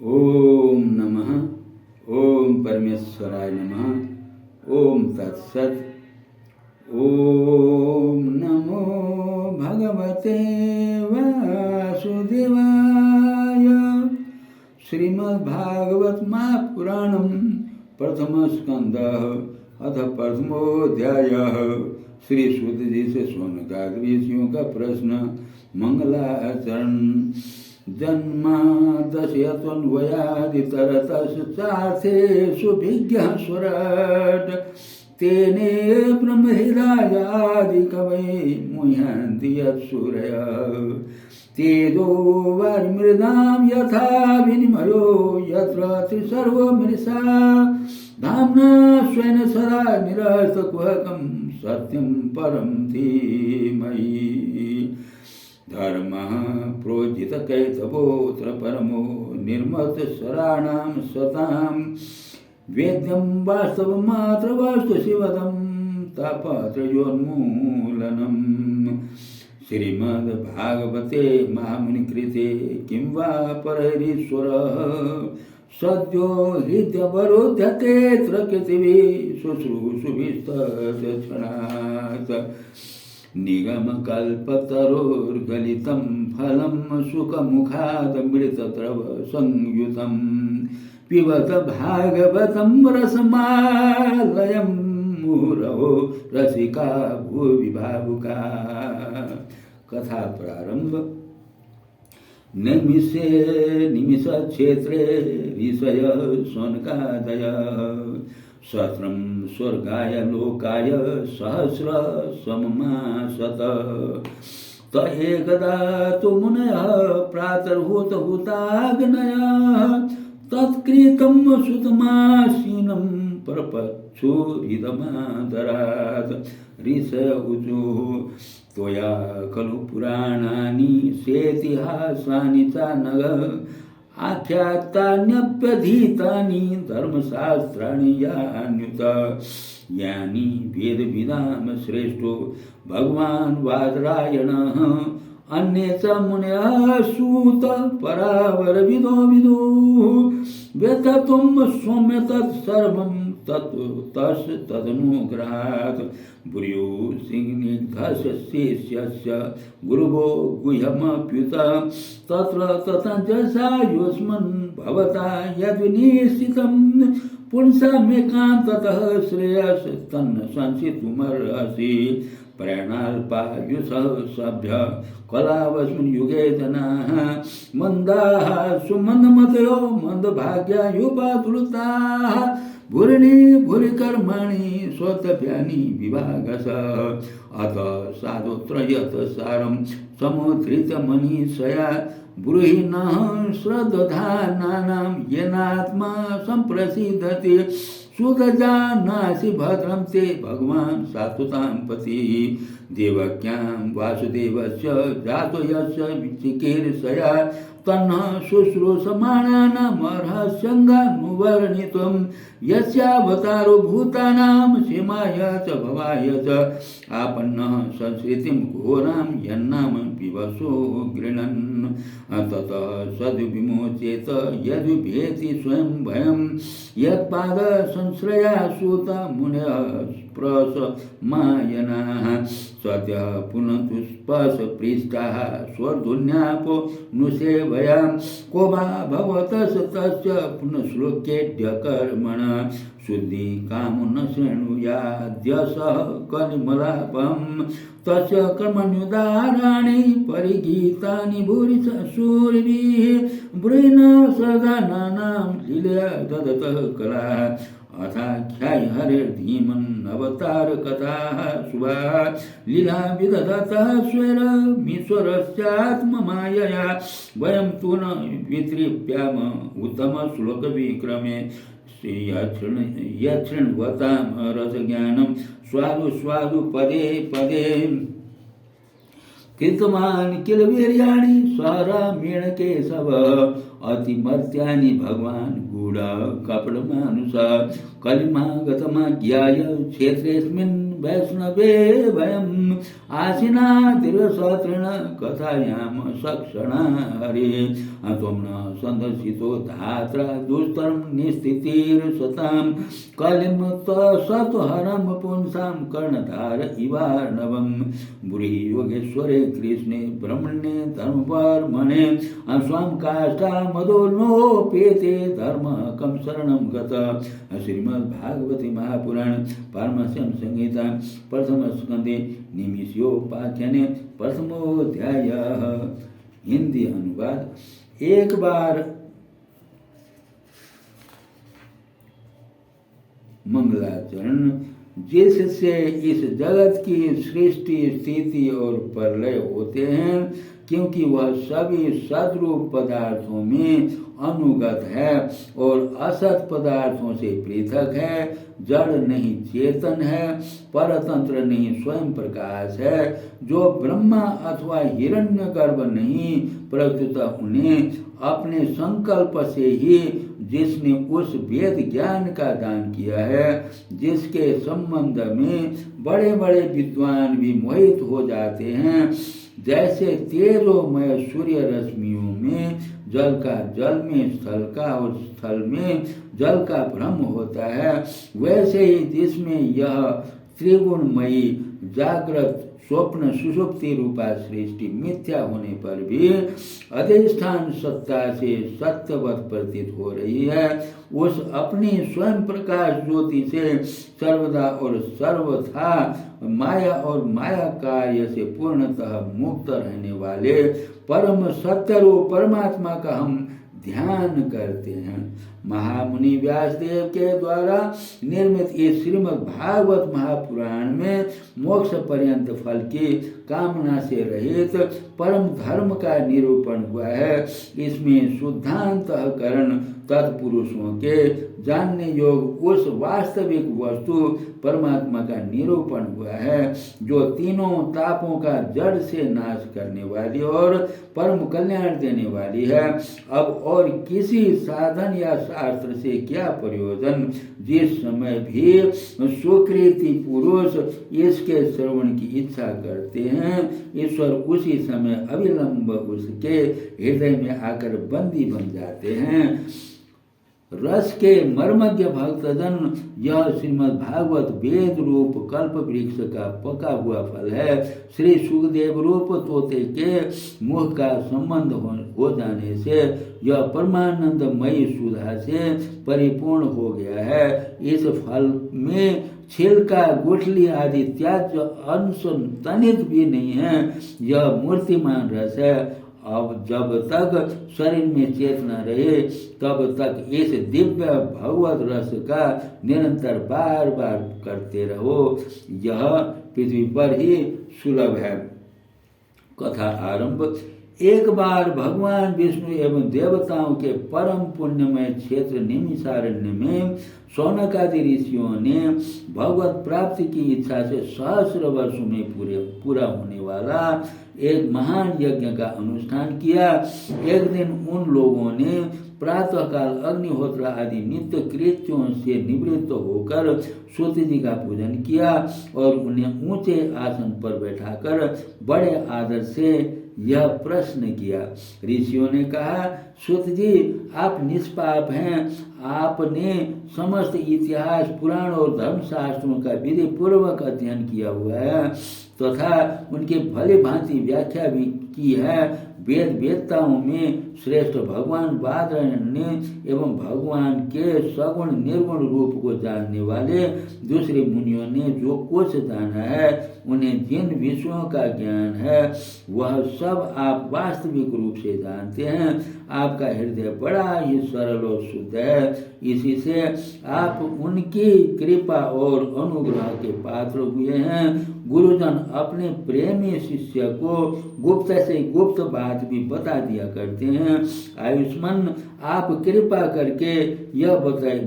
ओम नमः। ओम परमेश्वराय नमः। ओम तत्सत्। ओम नमो भगवते वासुदेवाय। श्रीमद्भागवत महापुराणं प्रथमस्कन्धः अथ प्रथमोऽध्यायः। श्री सूत जी से शौनकादि ऋषियों का प्रश्न। मंगलाचरण। जन्मादशयत्वन्वयादितरतश्चार्थेषु विज्ञः स्वराट् तेने ब्रह्महृदायादिकवये मुह्यन्ति यत्सूरयः। तेजो वारिमृदां यथा विनिमयो यत्र त्रिसर्वो मृषा धाम्ना स्वेन सदा निरस्तकुहकं सत्यं परं धीमहि। धर्मः प्रोज्झितकैतवोऽत्र परमो निर्मतशराणां सतां वेद्यं वास्तवमात्र वास्तुशिवदं तापत्रयोन्मूलनम्। श्रीमद्भागवते महामुनिकृते किं वा परैरीश्वरः सद्यो हृद्यवरोध्यतेऽत्र पृथिवी शुश्रूषुभिस्तत्क्षणात्। निगमकल्पतरोर्गलितं फलं सुखमुखादमृतद्रव संयुतं पिबत भागवतं रसमालयं मुहुरहो रसिका भुवि भावुका। कथा प्रारंभ। निमिष क्षेत्रे ऋषयः शौनकादयः सहस्रं स्वर्गाय लोकाय सहस्र सममासत। त एकदा तु मुनयः प्रातर्हूतहुताग्नयः तत्कृतं सुतमासीनं प्रपच्छुरिदमादरात्। ऋषय ऊचुः त्वया खलु पुराणानि सेतिहासानि च नघ आख्यातान्यप्यधीतानि धर्मशास्त्राणि यान्युत। यानि वेदविदां श्रेष्ठो भगवान् वादरायणः अन्ये च मुनयः सूत परावरविदो विदुः। व्यथतुं सौम्य तत्सर्वं तदनुग्रहात्। भूयो सिंहनिग्धस्य शिष्यस्य गुरुवो गुह्यमप्युत तत्र ततञ्जसा युष्मन् भवता यद्विनिश्चितं पुंसामेकान्ततः श्रेयस् तन्न संसितुमर्हसि। प्रयाणाल्पायुषः सभ्य कलावस्मिन् युगे जनाः मन्दाः सुमन्दमतयो मन्दभाग्या युपातुलताः। भूरिणि भूरिकर्माणि स्वतव्यानि विभागशः अथ साधुत्रयत सारं समुद्धृतमनीषया। ब्रूहिणः श्रद्धानानां येनात्मा सम्प्रसीदति। सुतजानासि भद्रं ते भगवान् सात्वतां पतिः। देवक्यां वासुदेवस्य जातो यस्य चिकीर्षया तन्नः शुश्रूषमाणानामर्हस्यङ्गानुवर्णितुं। यस्यावतारो भूतानां सीमाय च भवाय च आपन्नः संस्कृतिं घोरां यन्नाम विवशो गृह्णन्। ततः सद्विमोचेत यद्विभेति स्वयं भयं यत्पादसंश्रया सूत मुनयः प्रसमायनाः। सद्यः पुनन्तु स्पशपृष्टाः स्वर्धुन्यापो नुसेवयां को वा भवतस् तस्य पुनश्लोक्येद्य कर्मण। शुद्धि कामो न शृणुयाद्यसः कलिमलापं तस्य कर्मण्युदाहरणानि परिगीतानि भूरि सूरिभिः। ब्रूहिण सदानानां लीलया ददतः कला अथाख्याय हरेर्धीमन् अवतार कथाः शुभाः लीला विदधतः स्वैरमीश्वरस्यात्ममायया। वयं तु न वितृप्याम उत्तम श्लोक विक्रमे यच्छृण्वतां रसज्ञानं स्वादु स्वादु पदे पदे। कृतवान् किल वीर्याणि स्वरामेण केशव अतिमर्त्यानि भगवान् गूढ कपटमानुष। कलिमागतमाज्ञाय क्षेत्रेऽस्मिन् वैष्णवे वयम् आसीना दीर्घसहस्रेण कथायाम सक्षणा हरे त्वं न सन्दर्शितो धात्रा दुस्तरं निस्थितिर्सतां कलिं सत्वहरं पुंसां कर्णधार इवार्णवम् बुरी योगेश्वरे कृष्णे ब्रह्मणे धर्मपरमणे स्वां काष्ठा मदोन्नोपेते धर्म कम शरणं गत। श्रीमद्भागवते महापुराण पारमहंस्यां संहिता प्रथम स्कंदे निमिषोपाख्याने प्रथमोऽध्यायः। हिंदी अनुवाद। एक बार मंगलाचरण जिससे इस जगत की सृष्टि स्थिति और प्रलय होते हैं, क्योंकि वह सभी सद्रूप पदार्थों में अनुगत है और असत पदार्थों से पृथक है, जड़ नहीं चेतन है, परतंत्र नहीं स्वयं प्रकाश है, जो ब्रह्मा अथवा हिरण्यगर्भ नहीं प्रत्युत उन्हें अपने संकल्प से ही जिसने उस वेद ज्ञान का दान किया है, जिसके संबंध में बड़े बड़े विद्वान भी मोहित हो जाते हैं, जैसे तेजोमय सूर्य रश्मियों में जल का जल में, स्थल का और स्थल में जल का भ्रम होता है, वैसे ही जिसमें यह त्रिगुणमयी जागृत स्वप्न सुषुप्ति रूपा सृष्टि मिथ्या होने पर भी अधिष्ठान सत्ता से सत्यवत प्रतीत हो रही है, उस अपनी स्वयं प्रकाश ज्योति से सर्वदा और सर्वथा माया और माया कार्य से पूर्णतः मुक्त रहने वाले परम सत्यरूप परमात्मा का हम ध्यान करते हैं। महामुनि व्यासदेव के द्वारा निर्मित इस श्रीमद् भागवत महापुराण में मोक्ष पर्यंत फल की कामना से रहित परम धर्म का निरूपण हुआ है। इसमें शुद्धांतःकरण तत्पुरुषों के जानने योग उस वास्तविक वस्तु परमात्मा का निरूपण हुआ है, जो तीनों तापों का जड़ से नाश करने वाली और परम कल्याण देने वाली है। अब और किसी साधन या शास्त्र से क्या प्रयोजन, जिस समय भी सुकृति पुरुष इसके श्रवण की इच्छा करते हैं, ईश्वर उसी समय अविलंब उसके हृदय में आकर बंदी बन जाते हैं। रस के मर्मज्ञ भक्तजन, यह श्रीमद् भागवत वेद रूप कल्प वृक्ष का पका हुआ फल है। श्री सुखदेव रूप तोते के मुख का संबंध हो जाने से यह परमानंदमयी सुधा से परिपूर्ण हो गया है। इस फल में छिलका, गुठली आदि त्याज्य अंश तनिक भी नहीं है। यह मूर्तिमान रस है। अब जब तक शरीर में चेतना रहे, तब तक इस दिव्य भगवत रस का निरंतर बार बार करते रहो। यह पृथ्वी पर ही सुलभ है। कथा आरंभ। एक बार भगवान विष्णु एवं देवताओं के परम पुण्यमय क्षेत्र निमिषारण्य में शौनक आदि ऋषियों ने भगवत प्राप्ति की इच्छा से सहस्र वर्षों में पूरा होने वाला एक महान यज्ञ का अनुष्ठान किया। एक दिन उन लोगों ने प्रातःकाल अग्निहोत्र आदि नित्य कृत्यों से निवृत्त होकर सूत जी का पूजन किया और उन्हें ऊंचे आसन पर बैठाकर बड़े आदर से यह प्रश्न किया। ऋषियों ने कहा, सूत जी, आप निष्पाप हैं। आपने समस्त इतिहास, पुराण और धर्मशास्त्रों का विधि पूर्वक अध्ययन किया हुआ है तथा उनकी भली भांति व्याख्या भी की है। वेद वेदताओं में श्रेष्ठ भगवान बादरायण एवं भगवान के सगुण निर्गुण रूप को जानने वाले दूसरे मुनियों ने जो कुछ जाना है, उन्हें जिन विषयों का ज्ञान है, वह सब आप वास्तविक रूप से जानते हैं। आपका हृदय बड़ा ही सरल और शुद्ध है। इसी से आप उनकी कृपा और अनुग्रह के पात्र हुए हैं। गुरुजन अपने प्रेमी शिष्य को गुप्त से गुप्त बात भी बता दिया करते हैं। आयुष्मान, आप कृपा करके यह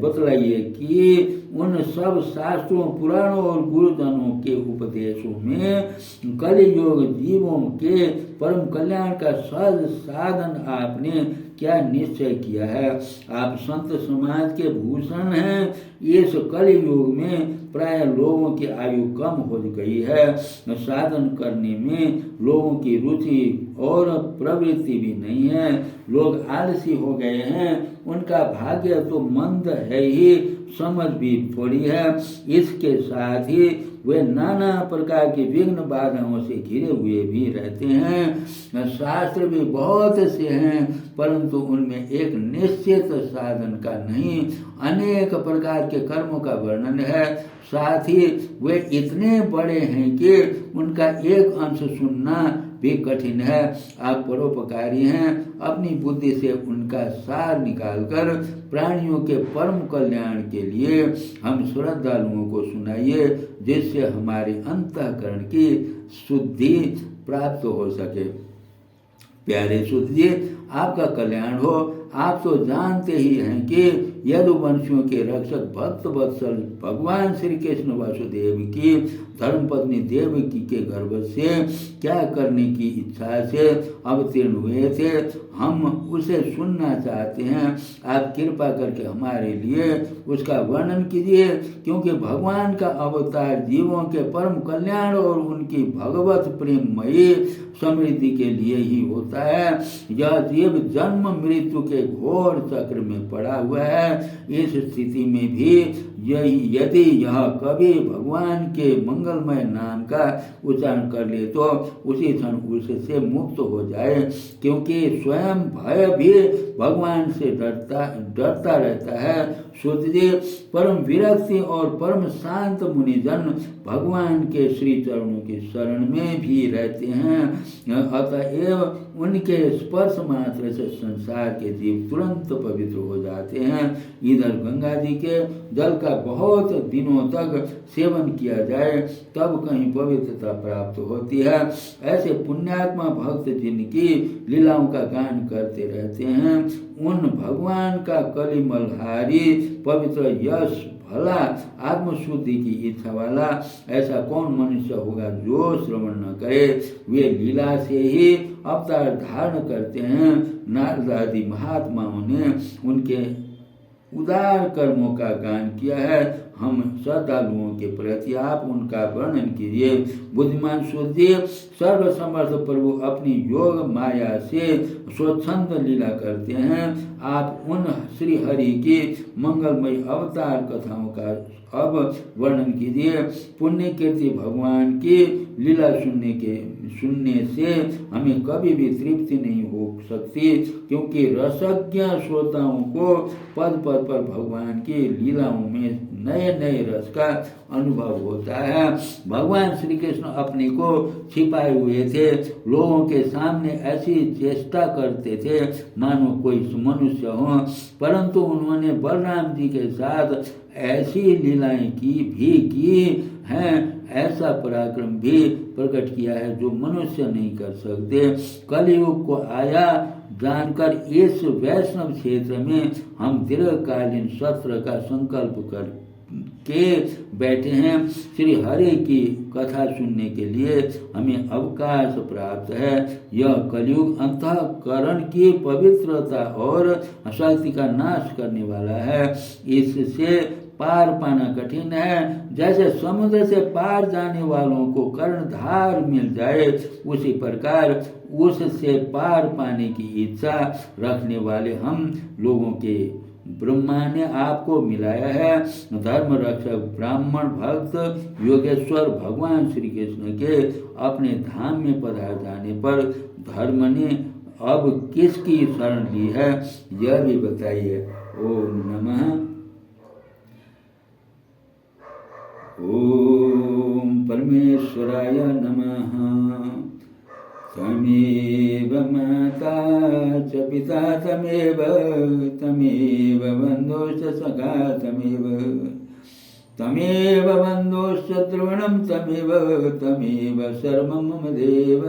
बतलाइए कि उन सब शास्त्रों, पुराणों और गुरुजनों के उपदेशों में कलियुग जीवों के परम कल्याण का सहज साधन आपने क्या निश्चय किया है। आप संत समाज के भूषण हैं। इस कलियुग में प्राय लोगों की आयु कम हो गई है। साधन करने में लोगों की रुचि और प्रवृत्ति भी नहीं है। लोग आलसी हो गए हैं। उनका भाग्य तो मंद है ही, समझ भी थोड़ी है। इसके साथ ही वे नाना प्रकार की विघ्न बाधाओं से घिरे हुए भी रहते हैं। शास्त्र भी बहुत से हैं, परंतु उनमें एक निश्चित साधन का नहीं, अनेक प्रकार के कर्मों का वर्णन है। साथ ही वे इतने बड़े हैं कि उनका एक अंश सुनना भी कठिन है। आप परोपकारी हैं। अपनी बुद्धि से उनका सार निकालकर प्राणियों के परम कल्याण के लिए हम श्रद्धालुओं को सुनाइए, जिससे हमारे अंतःकरण की शुद्धि प्राप्त हो सके। प्यारे सूत जी, आपका कल्याण हो। आप तो जानते ही हैं कि यदुवंशियों के रक्षक भक्त वत्सल भगवान श्री कृष्ण वासुदेव की धर्मपत्नी देवकी के गर्भ से क्या करने की इच्छा से अवतीर्ण हुए थे, हम उसे सुनना चाहते हैं। आप कृपा करके हमारे लिए उसका वर्णन कीजिए, क्योंकि भगवान का अवतार जीवों के परम कल्याण और उनकी भगवत प्रेममयी समृद्धि के लिए ही होता है। यह जीव जन्म मृत्यु के घोर चक्र में पड़ा हुआ है। इस स्थिति में भी यदि यह कभी भगवान के मंगलमय नाम का उच्चारण कर ले तो उसी क्षण उससे मुक्त हो जाए, क्योंकि स्वयं भय भी भगवान से डरता रहता है। शुद्ध जी, परम विरक्ति और परम शांत मुनिजन भगवान के श्री चरणों की शरण में भी रहते हैं। अतएव उनके स्पर्श मात्र से संसार के जीव तुरंत पवित्र हो जाते हैं। इधर गंगा जी के जल का बहुत दिनों तक सेवन किया जाए तब कहीं पवित्रता प्राप्त होती है। ऐसे पुण्यात्मा भक्त जिनकी लीलाओं का गान करते रहते हैं, उन भगवान का कलिमलहारी पवित्र यश भला आत्मशुद्धि की इच्छा वाला ऐसा कौन मनुष्य होगा जो श्रवण न करे। वे लीला से ही अवतार धारण करते हैं। नारद आदि महात्माओं ने उनके उदार कर्मों का गान किया है। हम श्रद्धालुओं के प्रति आप उनका वर्णन कीजिए। बुद्धिमान सूर्य, सर्वसमर्थ प्रभु अपनी योग माया से स्वच्छंद लीला करते हैं। आप उन श्री हरि की मंगलमय अवतार कथाओं का अब वर्णन कीजिए। पुण्य कीर्ति भगवान की लीला सुनने से हमें कभी भी तृप्ति नहीं हो सकती, क्योंकि रसज्ञ श्रोताओं को पद पद पर भगवान की लीलाओं में नए नए रस का अनुभव होता है। भगवान श्री कृष्ण अपने को छिपाए हुए थे। लोगों के सामने ऐसी चेष्टा करते थे मानो कोई मनुष्य हो, परंतु उन्होंने बलराम जी के साथ ऐसी लीलाएं की हैं। ऐसा पराक्रम भी प्रकट किया है जो मनुष्य नहीं कर सकते। कलयुग को आया जानकर इस वैष्णव क्षेत्र में हम दीर्घकालीन सत्र का संकल्प कर के बैठे हैं। श्री हरि की कथा सुनने के लिए हमें अवकाश प्राप्त है। यह कलयुग अंतःकरण की पवित्रता और शक्ति का नाश करने वाला है। इससे पार पाना कठिन है। जैसे समुद्र से पार जाने वालों को कर्णधार मिल जाए, उसी प्रकार उससे पार पाने की इच्छा रखने वाले हम लोगों के ब्रह्मा ने आपको मिलाया है। धर्म रक्षक ब्राह्मण भक्त योगेश्वर भगवान श्री कृष्ण के अपने धाम में पधार जाने पर धर्म ने अब किसकी शरण ली है, यह भी बताइए। ओम नमः। ओम परमेश्वराय नमः। तमेव माता च पिता तमेव बन्धुश्च सखा तमेव बन्धुश्च द्रविणं तमेव सर्वं मम देव।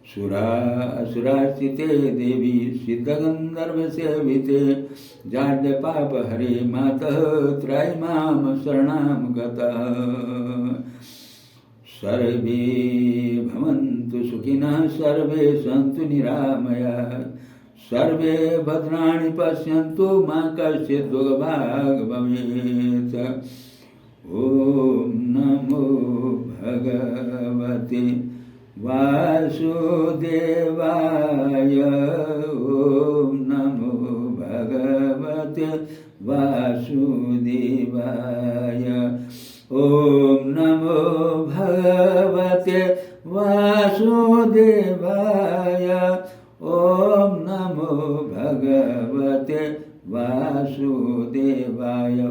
सुरार्चिते देवी सिद्धगन्धर्वसेविते जाड्यपापहरे मातः त्रयीमां शरणं गतः। सर्वे भवन्तु सुखिनः सर्वे सन्तु निरामयाः सर्वे भद्राणि पश्यन्तु मा कश्चित् दुःखभाग् भवेत्। ॐ नमो भगवते वासुदेवाय। ॐ नमो भगवते वासुदेवाय। ॐ नमो भगवते वासुदेवाय। ॐ नमो भगवते वासुदेवाय। ॐ